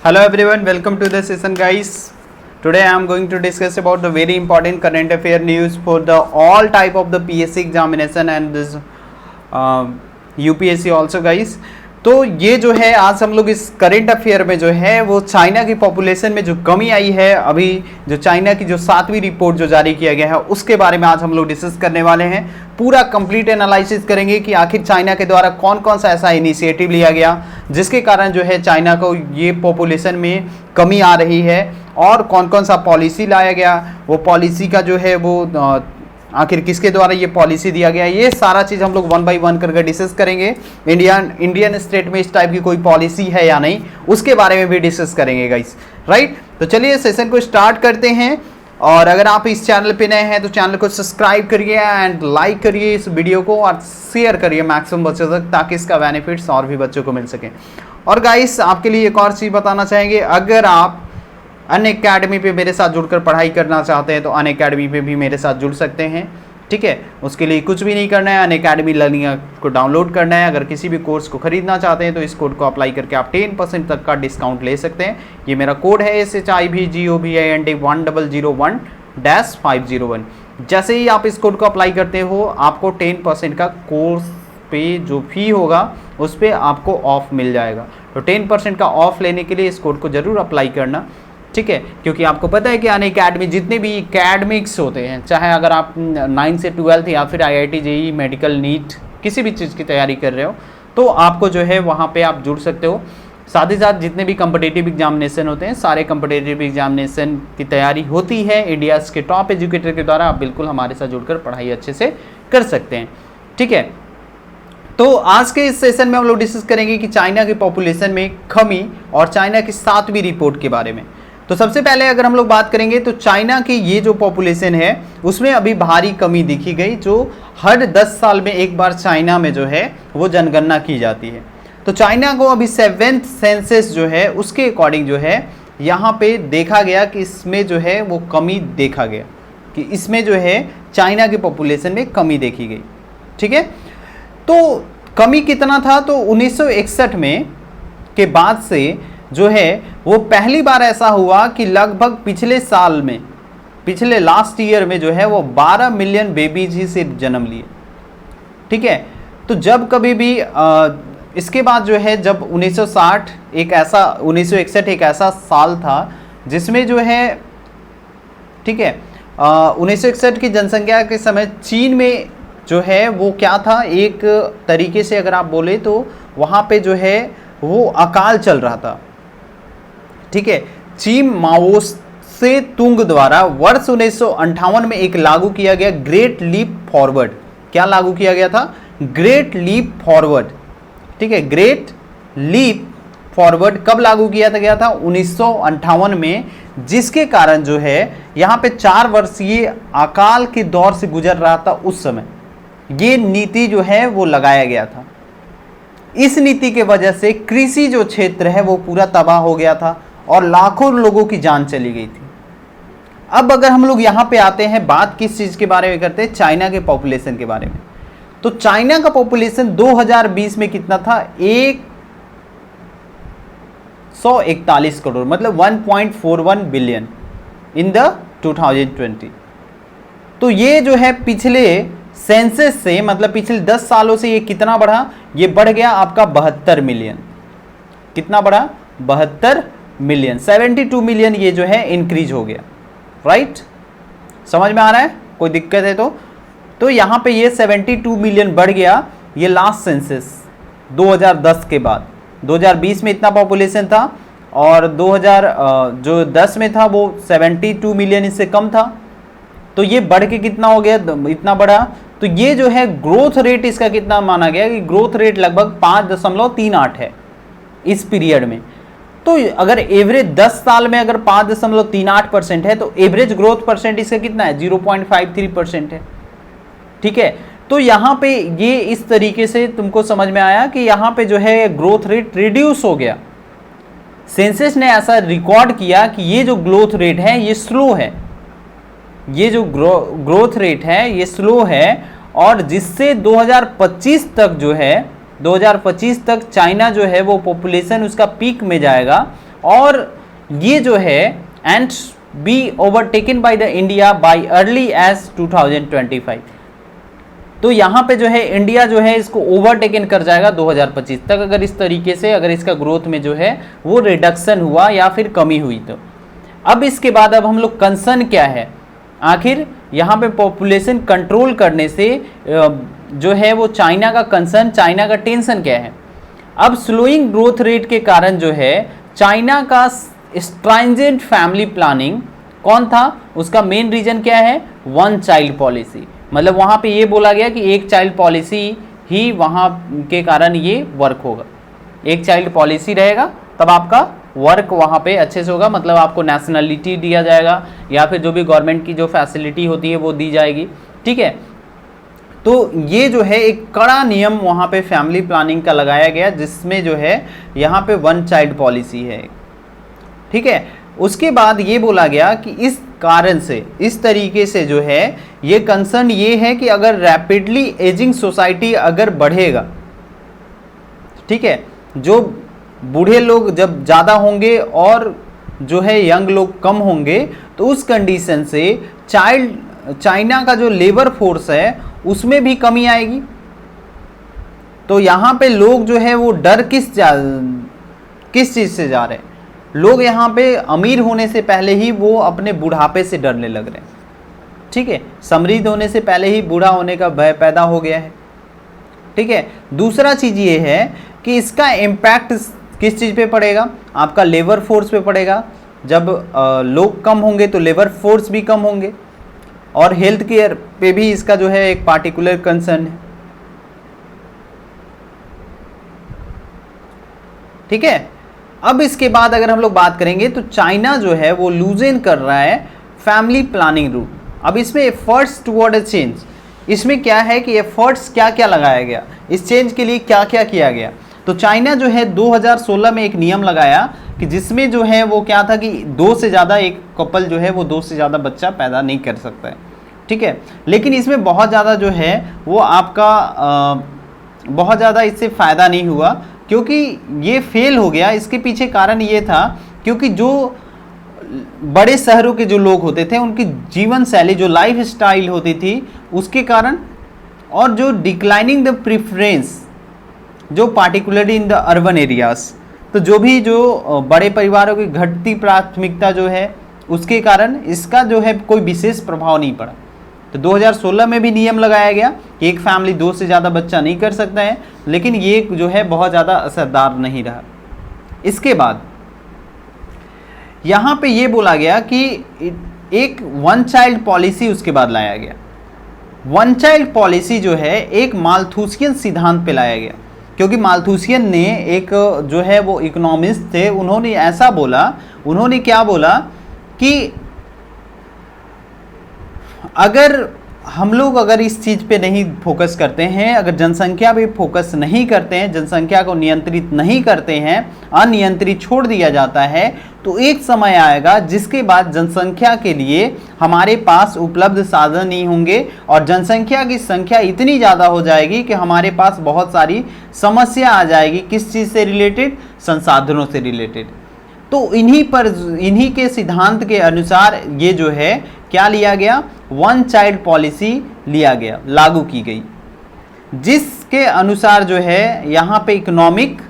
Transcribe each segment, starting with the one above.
Hello everyone, welcome to the session guys. Today I am going to discuss about the very important current affair news for the all type of the PSC examination and this UPSC also guys. तो ये जो है आज हम लोग इस current affair में जो है वो चाइना की पॉपुलेशन में जो कमी आई है, अभी जो चाइना की जो 7वीं रिपोर्ट जो जारी किया गया है उसके बारे में आज हम लोग डिस्कस करने वाले हैं। पूरा कंप्लीट एनालिसिस करेंगे कि आखिर चाइना के द्वारा कौन कौन सा ऐसा इनिशिएटिव लिया गया जिसके कारण जो है चाइना को ये पॉपुलेशन में कमी आ रही है, और कौन कौन सा पॉलिसी लाया गया, वो पॉलिसी का जो है वो आखिर किसके द्वारा ये पॉलिसी दिया गया, ये सारा चीज़ हम लोग 1 बाय 1 करके डिस्कस करेंगे। इंडियन स्टेट में इस टाइप की कोई पॉलिसी है या नहीं उसके बारे में भी डिस्कस करेंगे गाइस, राइट। तो चलिए सेशन को स्टार्ट करते हैं, और अगर आप इस चैनल पे नए हैं तो चैनल को सब्सक्राइब करिए एंड लाइक करिए इस वीडियो को और शेयर करिए मैक्सिमम बच्चों तक ताकि इसका बेनिफिट्स और भी बच्चों को मिल सके। और गाइस आपके लिए एक और चीज़ बताना चाहेंगे, अगर आप अनअकैडमी पे मेरे साथ जुड़कर पढ़ाई करना चाहते हैं तो अनअकैडमी पे भी मेरे साथ जुड़ सकते हैं, ठीक है। उसके लिए कुछ भी नहीं करना है, अनअकैडमी लर्निंग को डाउनलोड करना है। अगर किसी भी कोर्स को खरीदना चाहते हैं तो इस कोड को अप्लाई करके आप 10% तक का डिस्काउंट ले सकते हैं। ये मेरा कोड है SHIVGOVIND10001-501। जैसे ही आप इस कोड को अप्लाई करते हो आपको 10% का कोर्स पे जो फी होगा उस पर आपको ऑफ मिल जाएगा। तो 10% का ऑफ लेने के लिए इस कोड को ज़रूर अप्लाई करना, ठीक है। क्योंकि आपको पता है कि अनअकैडमी जितने भी एकेडमिक्स होते हैं, चाहे अगर आप 9 से 12 या फिर IIT JEE मेडिकल नीट किसी भी चीज़ की तैयारी कर रहे हो तो आपको जो है वहाँ पे आप जुड़ सकते हो। साथ ही साथ जितने भी कम्पिटिटिव एग्जामिनेशन होते हैं, सारे कम्पिटिटिव एग्जामिनेशन की तैयारी होती है इंडिया के टॉप एजुकेटर के द्वारा। आप बिल्कुल हमारे साथ जुड़कर पढ़ाई अच्छे से कर सकते हैं, ठीक है। तो आज के इस सेशन में हम लोग डिस्कस करेंगे कि चाइना की पॉपुलेशन में कमी और चाइना की 7वीं रिपोर्ट के बारे में। तो सबसे पहले अगर हम लोग बात करेंगे तो चाइना की ये जो पॉपुलेशन है उसमें अभी भारी कमी देखी गई, जो हर 10 साल में एक बार चाइना में जो है वो जनगणना की जाती है। तो चाइना को अभी 7th सेंसस जो है उसके अकॉर्डिंग जो है यहाँ पे देखा गया कि इसमें जो है वो कमी देखा गया, कि इसमें जो है चाइना की पॉपुलेशन में कमी देखी गई, ठीक है। तो कमी कितना था, तो 1961 में के बाद से जो है वो पहली बार ऐसा हुआ कि लगभग पिछले साल में, पिछले लास्ट ईयर में जो है वो 12 मिलियन बेबीज ही सिर्फ जन्म लिए, ठीक है। तो जब कभी भी इसके बाद जो है जब 1961 एक ऐसा साल था जिसमें जो है, ठीक है, 1961 की जनसंख्या के समय चीन में जो है वो क्या था, एक तरीके से अगर आप बोले तो वहाँ पे जो है वो अकाल चल रहा था, ठीक है। चीन माओ से तुंग द्वारा वर्ष 1958 में एक लागू किया गया ग्रेट लीप फॉरवर्ड। क्या लागू किया गया था? ग्रेट लीप फॉरवर्ड, ठीक है। ग्रेट लीप फॉरवर्ड कब लागू किया गया था? 1958 में, जिसके कारण जो है यहाँ पे 4 वर्षीय अकाल के दौर से गुजर रहा था उस समय ये नीति जो है वो लगाया गया था। इस नीति के वजह से कृषि जो क्षेत्र है वो पूरा तबाह हो गया था और लाखों लोगों की जान चली गई थी। अब अगर हम लोग यहाँ पे आते हैं, बात किस चीज़ के बारे में करते हैं? चाइना के पॉपुलेशन के बारे में। तो चाइना का पॉपुलेशन 2020 में कितना था? 141 करोड़, मतलब 1.41 बिलियन इन द 2020। तो ये जो है पिछले सेंसस से, मतलब पिछले 10 सालों से ये कितना बढ़ा? ये बढ़ गया आपका 72 मिलियन। कितना बढ़ा? 72 मिलियन, 72 मिलियन ये जो है इंक्रीज हो गया, राइट। समझ में आ रहा है? कोई दिक्कत है तो यहाँ पे ये 72 मिलियन बढ़ गया। ये लास्ट सेंसस 2010 के बाद, 2020 में इतना पॉपुलेशन था और 2010 में था वो 72 मिलियन, इससे कम था। तो ये बढ़ के कितना हो गया? इतना बढ़ा। तो ये जो है ग्रोथ रेट इसका कितना माना गया कि ग्रोथ रेट लगभग 5.38 है इस पीरियड में। तो अगर एवरेज 10 साल में अगर 5.38% है तो एवरेज ग्रोथ परसेंट इसका कितना है? 0.53% है, ठीक है। तो यहाँ पे ये इस तरीके से तुमको समझ में आया कि यहाँ पे जो है ग्रोथ रेट रिड्यूस हो गया। सेंसस ने ऐसा रिकॉर्ड किया कि ये जो ग्रोथ रेट है ये स्लो है, ये जो ग्रोथ रेट है ये स्लो है, और जिससे 2025 तक जो है 2025 तक चाइना जो है वो पॉपुलेशन उसका पीक में जाएगा और ये जो है and be overtaken by the India by early as 2025। तो यहाँ पे जो है इंडिया जो है इसको ओवरटेकन कर जाएगा 2025 तक, अगर इस तरीके से अगर इसका ग्रोथ में जो है वो रिडक्शन हुआ या फिर कमी हुई तो। अब इसके बाद अब हम लोग कंसर्न क्या है, आखिर यहाँ पे पॉपुलेशन कंट्रोल करने से जो है वो चाइना का कंसर्न, चाइना का टेंशन क्या है। अब स्लोइंग ग्रोथ रेट के कारण जो है चाइना का स्ट्रांजेंट फैमिली प्लानिंग कौन था, उसका मेन रीजन क्या है, वन चाइल्ड पॉलिसी। मतलब वहाँ पे ये बोला गया कि एक चाइल्ड पॉलिसी ही वहाँ के कारण ये वर्क होगा, एक चाइल्ड पॉलिसी रहेगा तब आपका वर्क वहाँ पे अच्छे से होगा, मतलब आपको नेशनलिटी दिया जाएगा या फिर जो भी गवर्नमेंट की जो फैसिलिटी होती है वो दी जाएगी, ठीक है। तो ये जो है एक कड़ा नियम वहाँ पे फैमिली प्लानिंग का लगाया गया, जिसमें जो है यहाँ पे वन चाइल्ड पॉलिसी है, ठीक है। उसके बाद ये बोला गया कि इस कारण से, इस तरीके से जो है ये कंसर्न ये है कि अगर रैपिडली एजिंग सोसाइटी अगर बढ़ेगा, ठीक है, जो बूढ़े लोग जब ज़्यादा होंगे और जो है यंग लोग कम होंगे, तो उस कंडीशन से चाइना का जो लेबर फोर्स है उसमें भी कमी आएगी। तो यहाँ पे लोग जो है वो डर किस चीज़ से जा रहे हैं, लोग यहाँ पे अमीर होने से पहले ही वो अपने बुढ़ापे से डरने लग रहे हैं, ठीक है, समृद्ध होने से पहले ही बूढ़ा होने का भय पैदा हो गया है, ठीक है। दूसरा चीज़ ये है कि इसका इम्पैक्ट किस चीज़ पे पड़ेगा, आपका लेबर फोर्स पे पड़ेगा। जब लोग कम होंगे तो लेबर फोर्स भी कम होंगे, और हेल्थ केयर पे भी इसका जो है एक पार्टिकुलर कंसर्न है, ठीक है। अब इसके बाद अगर हम लोग बात करेंगे तो चाइना जो है वो लूजन कर रहा है फैमिली प्लानिंग रूल। अब इसमें एफर्ट्स टुवर्ड अ चेंज, इसमें क्या है कि एफर्ट्स क्या क्या लगाया गया, इस चेंज के लिए क्या क्या किया गया। तो चाइना जो है 2016 में एक नियम लगाया कि जिसमें जो है वो क्या था कि दो से ज़्यादा, एक कपल जो है वो दो से ज़्यादा बच्चा पैदा नहीं कर सकता है, ठीक है। लेकिन इसमें बहुत ज़्यादा जो है वो आपका बहुत ज़्यादा इससे फ़ायदा नहीं हुआ, क्योंकि ये फेल हो गया। इसके पीछे कारण ये था क्योंकि जो बड़े शहरों के जो लोग होते थे उनकी जीवन शैली, जो लाइफ स्टाइल होती थी उसके कारण, और जो डिक्लाइनिंग द प्रेफरेंस जो particularly in the urban areas, तो जो भी जो बड़े परिवारों की घटती प्राथमिकता जो है उसके कारण इसका जो है कोई विशेष प्रभाव नहीं पड़ा। तो 2016 में भी नियम लगाया गया कि एक फैमिली दो से ज़्यादा बच्चा नहीं कर सकता है, लेकिन ये जो है बहुत ज़्यादा असरदार नहीं रहा। इसके बाद यहाँ पे ये बोला गया कि एक वन चाइल्ड पॉलिसी उसके बाद लाया गया। वन चाइल्ड पॉलिसी जो है एक माल्थुसियन सिद्धांत पे लाया गया, क्योंकि माल्थुसियन ने एक जो है वो इकोनॉमिस्ट थे, उन्होंने ऐसा बोला, उन्होंने क्या बोला कि अगर हम लोग अगर इस चीज़ पे नहीं फोकस करते हैं, अगर जनसंख्या पे फोकस नहीं करते हैं, जनसंख्या को नियंत्रित नहीं करते हैं, अनियंत्रित छोड़ दिया जाता है, तो एक समय आएगा जिसके बाद जनसंख्या के लिए हमारे पास उपलब्ध साधन नहीं होंगे और जनसंख्या की संख्या इतनी ज़्यादा हो जाएगी कि हमारे पास बहुत सारी समस्या आ जाएगी। किस चीज़ से रिलेटेड? संसाधनों से रिलेटेड। तो इन्हीं के सिद्धांत के अनुसार ये जो है क्या लिया गया, वन चाइल्ड पॉलिसी लिया गया, लागू की गई, जिसके अनुसार जो है यहाँ पे इकोनॉमिक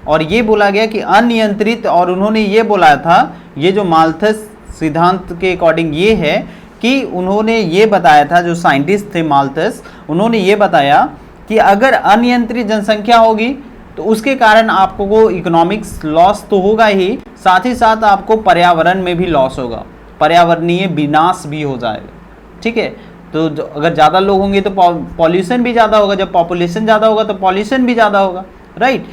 और ये बोला गया कि अनियंत्रित, और उन्होंने ये बोला था, ये जो माल्थस सिद्धांत के अकॉर्डिंग ये है कि उन्होंने ये बताया था, जो साइंटिस्ट थे माल्थस, उन्होंने ये बताया कि अगर अनियंत्रित जनसंख्या होगी तो उसके कारण आपको वो इकोनॉमिक्स लॉस तो होगा ही, साथ ही साथ आपको पर्यावरण में भी लॉस होगा, पर्यावरणीय विनाश भी हो जाएगा, ठीक है। तो अगर ज़्यादा लोग होंगे तो पॉल्यूशन भी ज़्यादा होगा, जब पॉपुलेशन ज़्यादा होगा तो पॉल्यूशन भी ज़्यादा होगा, राइट।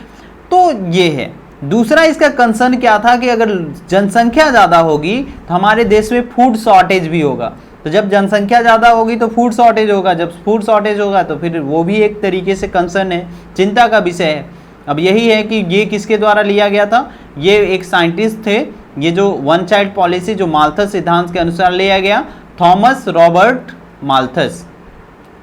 तो ये है। दूसरा इसका कंसर्न क्या था कि अगर जनसंख्या ज़्यादा होगी तो हमारे देश में फूड शॉर्टेज भी होगा। तो जब जनसंख्या ज़्यादा होगी तो फूड शॉर्टेज होगा, जब फूड शॉर्टेज होगा तो फिर वो भी एक तरीके से कंसर्न है, चिंता का विषय है। अब यही है कि ये किसके द्वारा लिया गया था, ये एक साइंटिस्ट थे, ये जो वन चाइल्ड पॉलिसी जो माल्थस सिद्धांत के अनुसार लिया गया, थॉमस रॉबर्ट माल्थस।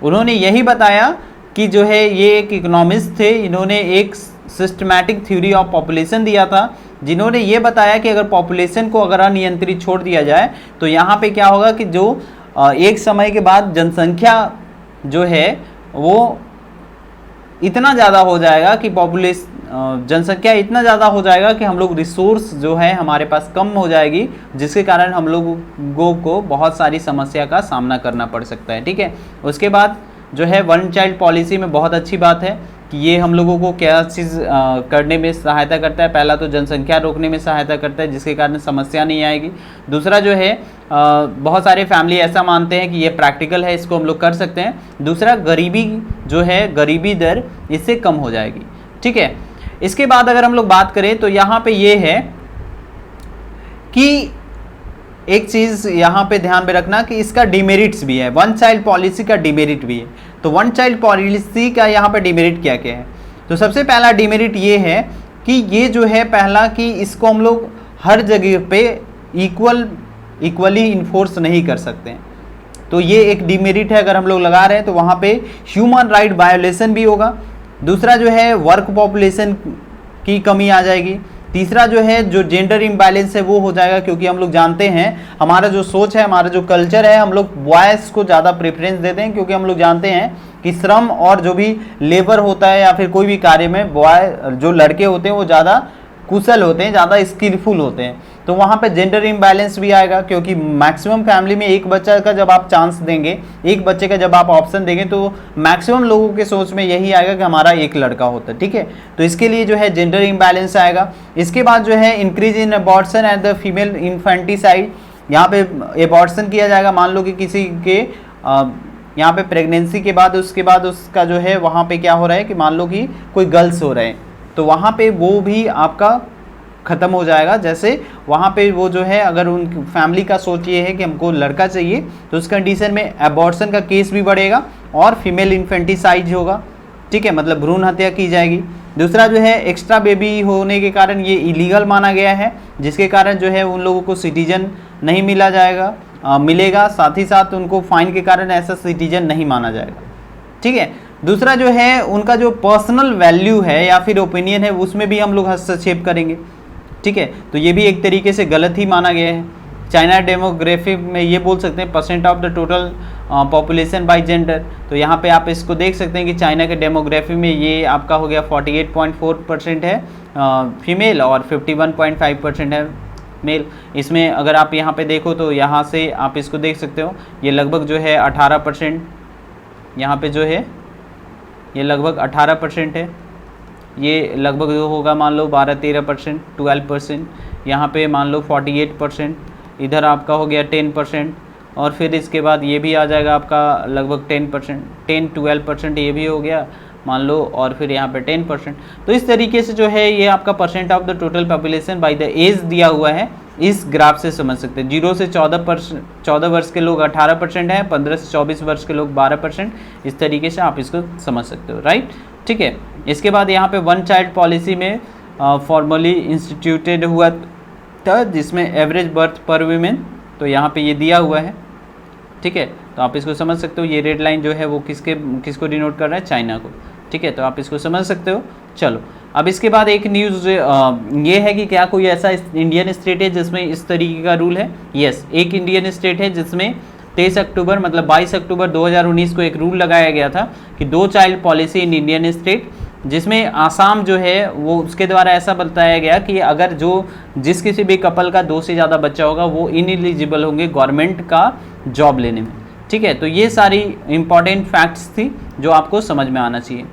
उन्होंने यही बताया कि जो है ये एक इकोनॉमिस्ट थे, इन्होंने एक सिस्टमैटिक थ्योरी ऑफ पॉपुलेशन दिया था, जिन्होंने ये बताया कि अगर पॉपुलेशन को अगर अनियंत्रित छोड़ दिया जाए तो यहाँ पे क्या होगा कि जो एक समय के बाद जनसंख्या जो है वो इतना ज़्यादा हो जाएगा कि जनसंख्या इतना ज़्यादा हो जाएगा कि हम लोग रिसोर्स जो है हमारे पास कम हो जाएगी, जिसके कारण हम लोगों को बहुत सारी समस्या का सामना करना पड़ सकता है। ठीक है, उसके बाद जो है वन चाइल्ड पॉलिसी में बहुत अच्छी बात है कि ये हम लोगों को क्या चीज़ करने में सहायता करता है। पहला तो जनसंख्या रोकने में सहायता करता है, जिसके कारण समस्या नहीं आएगी। दूसरा जो है बहुत सारे फैमिली ऐसा मानते हैं कि ये प्रैक्टिकल है, इसको हम लोग कर सकते हैं। दूसरा गरीबी जो है, गरीबी दर इससे कम हो जाएगी। ठीक है, इसके बाद अगर हम लोग बात करें तो यहाँ पे ये है कि एक चीज़ यहाँ पे ध्यान में रखना कि इसका डिमेरिट्स भी है, वन चाइल्ड पॉलिसी का डिमेरिट भी है। तो वन चाइल्ड पॉलिसी का यहाँ पे डिमेरिट क्या क्या है? तो सबसे पहला डिमेरिट ये है कि ये जो है पहला कि इसको हम लोग हर जगह पे इक्वली इन्फोर्स नहीं कर सकते हैं। तो ये एक डिमेरिट है, अगर हम लोग लगा रहे हैं तो वहाँ पे ह्यूमन राइट वायोलेशन भी होगा। दूसरा जो है वर्क पॉपुलेशन की कमी आ जाएगी। तीसरा जो है जो जेंडर इम्बैलेंस है वो हो जाएगा, क्योंकि हम लोग जानते हैं हमारा जो सोच है, हमारा जो कल्चर है, हम लोग बॉयज़ को ज़्यादा प्रेफरेंस देते हैं, क्योंकि हम लोग जानते हैं कि श्रम और जो भी लेबर होता है या फिर कोई भी कार्य में जो लड़के होते हैं वो ज़्यादा कुशल होते हैं, ज़्यादा स्किलफुल होते हैं। तो वहाँ पे जेंडर इम्बैलेंस भी आएगा, क्योंकि मैक्सिमम फैमिली में एक बच्चा का जब आप चांस देंगे, एक बच्चे का जब आप ऑप्शन देंगे, तो मैक्सिमम लोगों के सोच में यही आएगा कि हमारा एक लड़का होता है। ठीक है, तो इसके लिए जो है जेंडर इम्बैलेंस आएगा। इसके बाद जो है increase in abortion and the female infanticide, यहाँ पे अबॉर्शन किया जाएगा। मान लो कि किसी के यहाँ पे प्रेगनेंसी के बाद उसके बाद उसका जो है वहाँ पे क्या हो रहा है कि मान लो कि कोई गर्ल्स हो रहे हैं, तो वहाँ पे वो भी आपका ख़त्म हो जाएगा। जैसे वहाँ पे वो जो है अगर उन फैमिली का सोच ये है कि हमको लड़का चाहिए, तो उस कंडीशन में एबॉर्शन का केस भी बढ़ेगा और फीमेल इन्फेंटिसाइड होगा। ठीक है, मतलब भ्रूण हत्या की जाएगी। दूसरा जो है एक्स्ट्रा बेबी होने के कारण ये इलीगल माना गया है, जिसके कारण जो है उन लोगों को सिटीजन नहीं मिलेगा, साथ ही साथ उनको फाइन के कारण ऐसा सिटीजन नहीं माना जाएगा। ठीक है, दूसरा जो है उनका जो पर्सनल वैल्यू है या फिर ओपिनियन है, उसमें भी हम लोग हस्तक्षेप करेंगे। ठीक है, तो ये भी एक तरीके से गलत ही माना गया है। चाइना डेमोग्राफी में ये बोल सकते हैं percent of the total population bye gender. तो यहाँ पे आप इसको देख सकते हैं कि चाइना के डेमोग्राफी में ये आपका हो गया 48.4% है फीमेल और 51.5% है मेल। इसमें अगर आप यहाँ पे देखो तो यहाँ से आप इसको देख सकते हो, ये लगभग जो है 18%, यहाँ पे जो है ये लगभग 18% है। ये लगभग जो होगा मान लो 12-13%, 12%, यहाँ पे मान लो 48%, इधर आपका हो गया 10%, और फिर इसके बाद ये भी आ जाएगा आपका लगभग 10%, 10-12% ये भी हो गया मान लो, और फिर यहाँ पे 10%। तो इस तरीके से जो है ये आपका percent of the total population by the age दिया हुआ है, इस ग्राफ से समझ सकते हैं। 0 से 14 वर्ष के लोग 18% हैं, 15 से 24 वर्ष के लोग 12%। इस तरीके से आप इसको समझ सकते हो, राइट। ठीक है, इसके बाद यहाँ पे वन चाइल्ड पॉलिसी में फॉर्मली इंस्टीट्यूटेड हुआ था, जिसमें एवरेज बर्थ पर वीमेन, तो यहाँ पे ये दिया हुआ है। ठीक है, तो आप इसको समझ सकते हो। ये रेड लाइन जो है वो किसको डिनोट कर रहा है? चाइना को। ठीक है, तो आप इसको समझ सकते हो। चलो, अब इसके बाद एक न्यूज़ ये है कि क्या कोई ऐसा इंडियन स्टेट है जिसमें इस तरीके का रूल है? यस, एक इंडियन स्टेट है जिसमें 23 अक्टूबर मतलब 22 अक्टूबर 2019 को एक रूल लगाया गया था कि 2 child policy in Indian state, जिसमें आसाम जो है वो उसके द्वारा ऐसा बताया गया कि अगर जिस किसी भी कपल का 2 से ज़्यादा बच्चा होगा वो इनएलिजिबल होंगे गवर्नमेंट का जॉब लेने में। ठीक है, तो ये सारी इंपॉर्टेंट फैक्ट्स थी जो आपको समझ में आना चाहिए।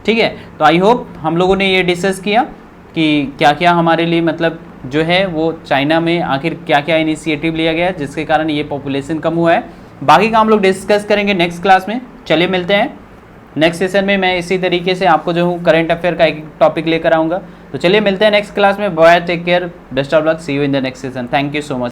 ठीक है, तो आई होप हम लोगों ने ये डिस्कस किया कि क्या क्या हमारे लिए मतलब जो है वो चाइना में आखिर क्या क्या इनिशिएटिव लिया गया जिसके कारण ये पॉपुलेशन कम हुआ है। बाकी का हम लोग डिस्कस करेंगे नेक्स्ट क्लास में। चलिए मिलते हैं नेक्स्ट सेशन में। मैं इसी तरीके से आपको जो हूँ करंट अफेयर का एक टॉपिक लेकर आऊँगा। तो चलिए मिलते हैं नेक्स्ट क्लास में। Bye, take care, best of luck, see you in the next session. Thank you so much.